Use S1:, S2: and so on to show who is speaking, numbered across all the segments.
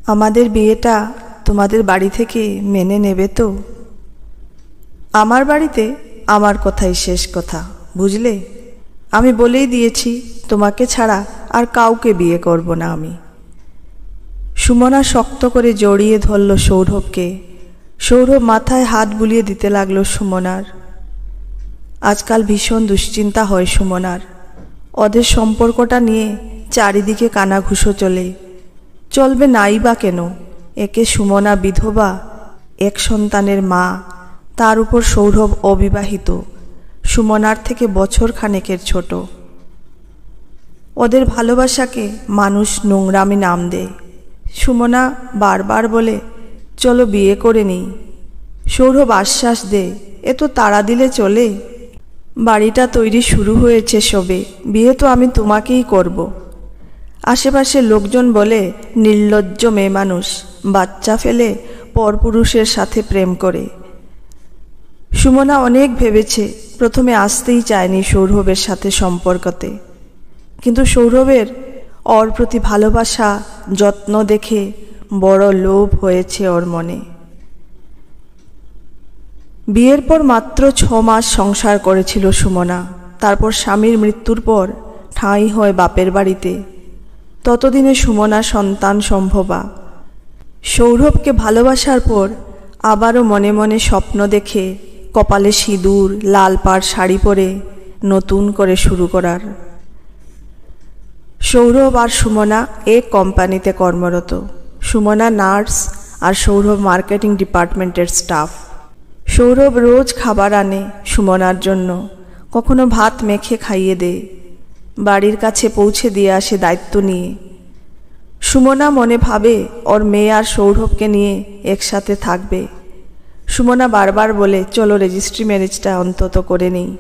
S1: আমাদের বিয়েটা তোমাদের বাড়ি থেকে মেনে নেবে তো? আমার বাড়িতে আমার কথাই শেষ কথা, বুঝলে? আমি বলেই দিয়েছি তোমাকে ছাড়া আর কাউকে বিয়ে করব না আমি। সুমনা শক্ত করে জড়িয়ে ধরল সৌরভকে। সৌরভ মাথায় হাত বুলিয়ে দিতে লাগলো সুমনার। আজকাল ভীষণ দুশ্চিন্তা হয় সুমনার। ওদের সম্পর্কটা নিয়ে চারিদিকে কানাঘুষো চলবে নাই বা কেন? একে সুমনা বিধবা, এক সন্তানের মা, তার উপর সৌরভ অবিবাহিত, সুমনার থেকে বছর খানেকের ছোট। ওদের ভালোবাসাকে মানুষ নোংরামি নাম দেয়। সুমনা বারবার বলে, চলো বিয়ে করে নিই। সৌরভ আশ্বাস দেয়, এ তো তাড়া দিলে চলে? বাড়িটা তৈরি শুরু হয়েছে সবে, বিয়ে তো আমি তোমাকেই করব। আশেপাশে লোকজন বলে নির্লজ্জ মেয়ে মানুষ, বাচ্চা ফেলে পরপুরুষের সাথে প্রেম করে। সুমনা অনেক ভেবেছে, প্রথমে আসতেই চায়নি সৌরভের সাথে সম্পর্কতে, কিন্তু সৌরভের ওর প্রতি ভালোবাসা, যত্ন দেখে বড় লোভ হয়েছে ওর মনে। বিয়ের পর মাত্র 6 মাস সংসার করেছিল সুমনা। তারপর স্বামীর মৃত্যুর পর ঠাঁই হয় বাপের বাড়িতে। ততদিনে সুমনা সন্তান সম্ভবা। সৌরভকে ভালোবাসার পর আবারও মনে মনে স্বপ্ন দেখে কপালে সিঁদুর, লাল পাড় শাড়ি পরে নতুন করে শুরু করার। সৌরভ আর সুমনা এক কোম্পানিতে কর্মরত। সুমনা নার্স আর সৌরভ মার্কেটিং ডিপার্টমেন্টের স্টাফ। সৌরভ রোজ খাবার আনে সুমনার জন্য, কখনো ভাত মেখে খাইয়ে দেয়, বাড়ির কাছে পৌঁছে দিয়ে আসে দায়িত্ব নিয়ে। সুমনা মনে ভাবে ওর মেয়ে আর সৌরভকে নিয়ে একসাথে থাকবে। সুমনা বারবার বলে, চলো রেজিস্ট্রি ম্যারেজটা অন্তত করে নিই।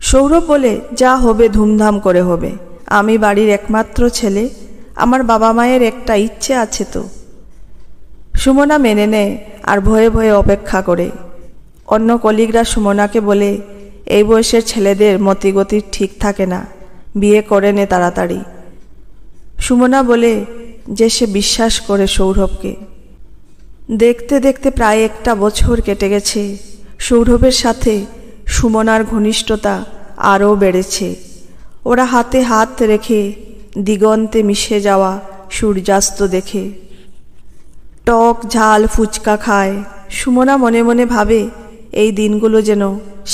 S1: সৌরভ বলে, যা হবে ধুমধাম করে হবে, আমি বাড়ির একমাত্র ছেলে, আমার বাবা মায়ের একটা ইচ্ছে আছে তো। সুমনা মেনে নেয় আর ভয়ে ভয়ে অপেক্ষা করে। অন্য কলিগরা সুমনাকে বলে, এই বয়সের ছেলেদের মতিগতি ঠিক থাকে না, বিয়ে করে নে তাড়াতাড়ি। সুমনা বলে যে সে বিশ্বাস করে সৌরভকে। দেখতে দেখতে প্রায় 1 বছর কেটে গেছে। সৌরভের সাথে সুমনার ঘনিষ্ঠতা আরও বেড়েছে। ওরা হাতে হাত রেখে দিগন্তে মিশে যাওয়া সূর্যাস্ত দেখে। টক ঝাল ফুচকা খায়। সুমনা মনে মনে ভাবে, এই দিনগুলো যেন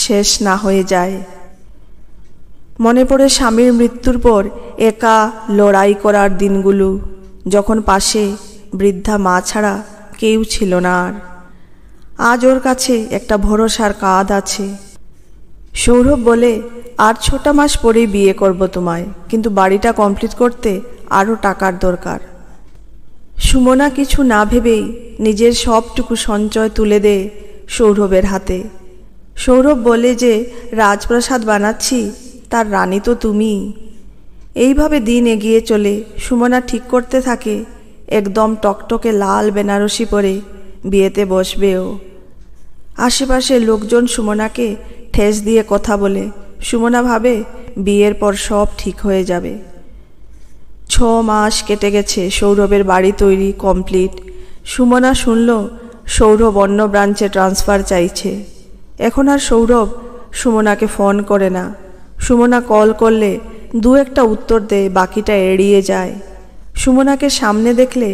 S1: শেষ না হয়ে যায়। মনে পড়ে স্বামীর মৃত্যুর পর একা লড়াই করার দিনগুলো, যখন পাশে বৃদ্ধা মা ছাড়া কেউ ছিল না আর। আজ ওর কাছে একটা ভরসার কাঁধ আছে। সৌরভ বলে, আর 6টা মাস পরেই বিয়ে করব তোমায়, কিন্তু বাড়িটা কমপ্লিট করতে আরও টাকার দরকার। সুমনা কিছু না ভেবেই নিজের সবটুকু সঞ্চয় তুলে দেয় সৌরভের হাতে। সৌরভ বলে যে রাজপ্রাসাদ বানাচ্ছি, তার রানী তো তুমি। এইভাবে দিন এগিয়ে চলে। সুমনা ঠিক করতে থাকে একদম টকটকে লাল বেনারসি পরে বিয়েতে বসবেও। আশেপাশের লোকজন সুমনাকে ঠেস দিয়ে কথা বলে। সুমনা ভাবে বিয়ের পর সব ঠিক হয়ে যাবে। 6 মাস কেটে গেছে, সৌরভের বাড়ি তৈরি কমপ্লিট। সুমনা শুনল সৌরভ অন্য ব্রাঞ্চে ট্রান্সফার চাইছে। এখন আর সৌরভ সুমনাকে ফোন করে না। সুমনা কল করলে 2-1টা উত্তর দেয়, বাকিটা এড়িয়ে যায়। সুমনাকে সামনে দেখলে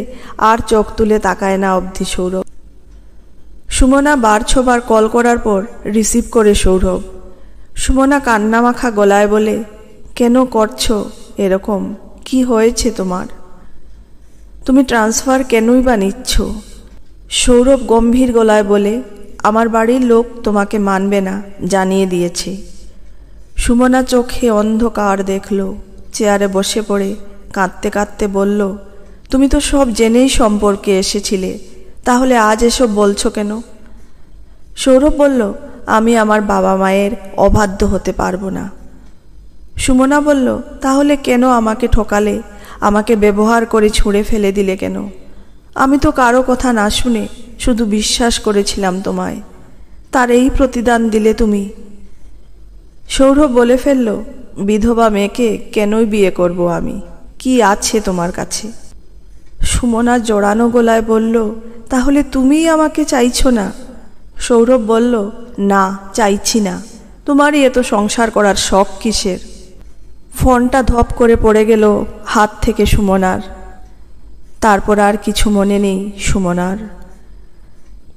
S1: আর চোখ তুলে তাকায় না অবধি সৌরভ। সুমনা 6বার কল করার পর রিসিভ করে সৌরভ। সুমনা কান্নামাখা গলায় বলে, কেন করছো এরকম? কি হয়েছে তোমার? তুমি ট্রান্সফার কেনই বা নিচ্ছ? সৌরভ গম্ভীর গলায় বলে, আমার বাড়ির লোক তোমাকে মানবে না, জানিয়ে দিয়েছে। সুমনা চোখে অন্ধকার দেখল। চেয়ারে বসে পড়ে কাঁদতে কাঁদতে বলল, তুমি তো সব জেনেই সম্পর্কে এসেছিলে, তাহলে আজ এসব বলছো কেন? সৌরভ বলল, আমি আমার বাবা মায়ের অবাধ্য হতে পারবো না। সুমনা বলল, তাহলে কেন আমাকে ঠকালে? আমাকে ব্যবহার করে ছুঁড়ে ফেলে দিলে কেন? আমি তো কারো কথা না শুনে শুধু বিশ্বাস করেছিলাম তোমায়, তার এই প্রতিদান দিলে তুমি। সৌরভ বলে ফেলল, বিধবা মেয়েকে কেনই বিয়ে করব আমি? কি আছে তোমার কাছে? সুমনা জড়ানো গলায় বলল, তাহলে তুমিই আমাকে চাইছো না? সৌরভ বলল, না, চাইছি না। তোমারই এত সংসার করার শখ কিসের? ফোনটা ধপ করে পড়ে গেল হাত থেকে সুমনার। তারপর আর কিছু মনে নেই সুমনার।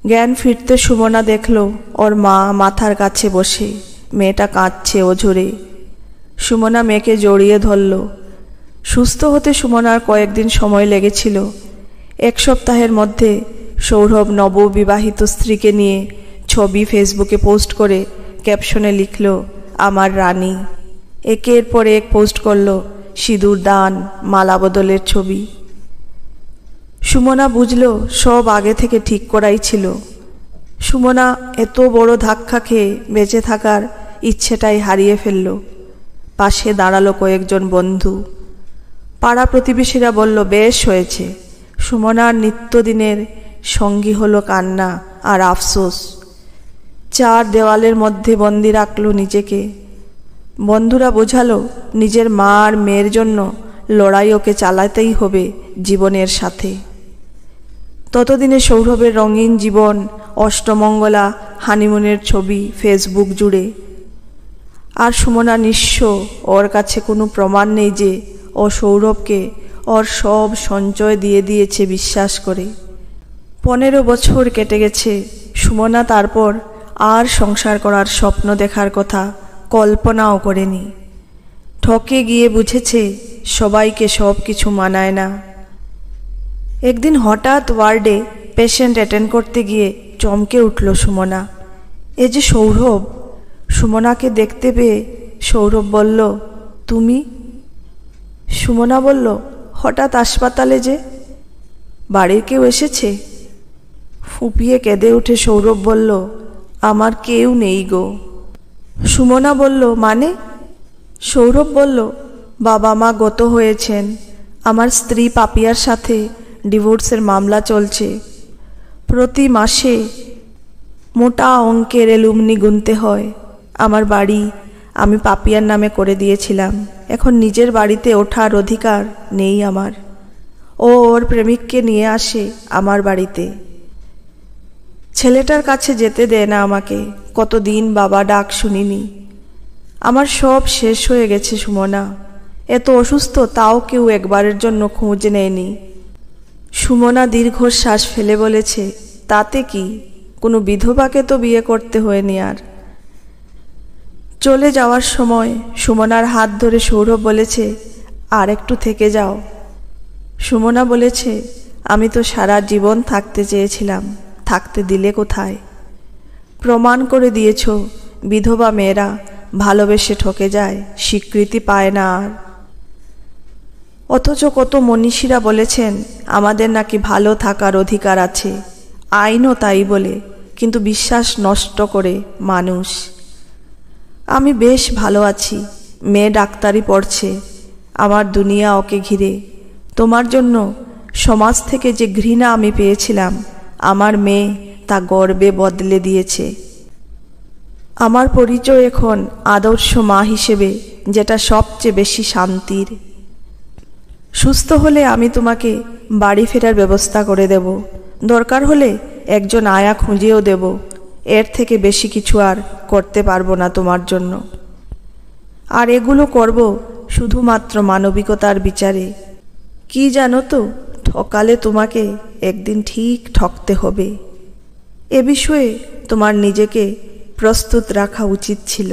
S1: জ্ঞান ফিরতে সুমনা দেখল ওর মা মাথার কাছে বসে, মেয়েটা কাঁদছে অঝরে। সুমনা মেয়েকে জড়িয়ে ধরল। সুস্থ হতে সুমনার কয়েকদিন সময় লেগেছিল। 1 সপ্তাহের মধ্যে সৌরভ নববিবাহিত স্ত্রীকে নিয়ে ছবি ফেসবুকে পোস্ট করে ক্যাপশনে লিখল, আমার রানী। একের পর এক পোস্ট করল সিঁদুর দান, মালা বদলের ছবি। সুমনা বুঝল সব আগে থেকে ঠিক করাই ছিল। সুমনা এত বড় ধাক্কা খেয়ে বেঁচে থাকার ইচ্ছেটাই হারিয়ে ফেলল। পাশে দাঁড়ালো কয়েকজন বন্ধু। পাড়া প্রতিবেশীরা বলল, বেশ হয়েছে। সুমনার নিত্যদিনের সঙ্গী হলো কান্না আর আফসোস। 4 দেওয়ালের মধ্যে বন্দি রাখল নিজেকে। বন্ধুরা বোঝালো, নিজের মা আর মেয়ের জন্য লড়াই ওকে চালাতেই হবে জীবনের সাথে। ততদিনে সৌরভের রঙিন জীবন, অষ্টমঙ্গলা, হানিমুনের ছবি ফেসবুক জুড়ে। আর সুমনা নিঃস্ব। ওর কাছে কোনো প্রমাণ নেই যে ও সৌরভকে ওর সব সঞ্চয় দিয়ে দিয়েছে বিশ্বাস করে। 15 বছর কেটে গেছে। সুমনা তারপর আর সংসার করার স্বপ্ন দেখার কথা কল্পনাও করেনি। ঠকে গিয়ে বুঝেছে সবাইকে সব কিছু মানায় না। একদিন হঠাৎ ওয়ার্ডে পেশেন্ট অ্যাটেন্ড করতে গিয়ে চমকে উঠল সুমনা। এ যে সৌরভ। সুমনাকে দেখতে পেয়ে সৌরভ বলল, তুমি? সুমনা বলল, হঠাৎ হাসপাতালে যে? বাড়ির কেউ এসেছে? ফুঁপিয়ে কেঁদে উঠে সৌরভ বলল, আমার কেউ নেই গো। সুমনা বলল, মানে? সৌরভ বলল, বাবা মা গত হয়েছেন। আমার স্ত্রী পাপিয়ার সাথে ডিভোর্সের মামলা চলছে। প্রতি মাসে মোটা অঙ্কের এলুমনি গুনতে হয়। আমার বাড়ি আমি পাপিয়ার নামে করে দিয়েছিলাম। এখন নিজের বাড়িতে ওঠার অধিকার নেই আমার। ও ওর প্রেমিককে নিয়ে আসে আমার বাড়িতে। ছেলেটার কাছে যেতে দেয় না আমাকে। কতদিন বাবা ডাক শুনিনি। আমার সব শেষ হয়ে গেছে সুমনা। এত অসুস্থ তাও কেউ একবারের জন্য খোঁজ নেয়নি। সুমনা দীর্ঘশ্বাস ফেলে বলেছে, তাতে কি, কোনো বিধবাকে তো বিয়ে করতে হয়নি আর। চলে যাওয়ার সময় সুমনার হাত ধরে সৌরভ বলেছে, আর একটু থেকে যাও। সুমনা বলেছে, আমি তো সারা জীবন থাকতে চেয়েছিলাম, থাকতে দিলে কোথায়? প্রমাণ করে দিয়েছ বিধবা মেয়েরা ভালোবেসে ঠকে যায়, স্বীকৃতি পায় না আর। অথচ কত মনীষীরা বলেছেন আমাদের নাকি ভালো থাকার অধিকার আছে। আইনও তাই বলে, কিন্তু বিশ্বাস নষ্ট করে মানুষ। আমি বেশ ভালো আছি। মেয়ে ডাক্তারি পড়ছে। আমার দুনিয়া ওকে ঘিরে। তোমার জন্য সমাজ থেকে যে ঘৃণা আমি পেয়েছিলাম, আমার মেয়ে তা গর্বে বদলে দিয়েছে। আমার পরিচয় এখন আদর্শ মা হিসেবে, যেটা সবচেয়ে বেশি শান্তির। সুস্থ হলে আমি তোমাকে বাড়ি ফেরার ব্যবস্থা করে দেব। দরকার হলে একজন আয়া খুঁজেও দেব। এর থেকে বেশি কিছু আর করতে পারবো না তোমার জন্য। আর এগুলো করব শুধুমাত্র মানবিকতার বিচারে। কি জানো তো, ঠকালে তোমাকে একদিন ঠিক ঠকতে হবে। এ বিষয়ে তোমার নিজেকে প্রস্তুত রাখা উচিত ছিল।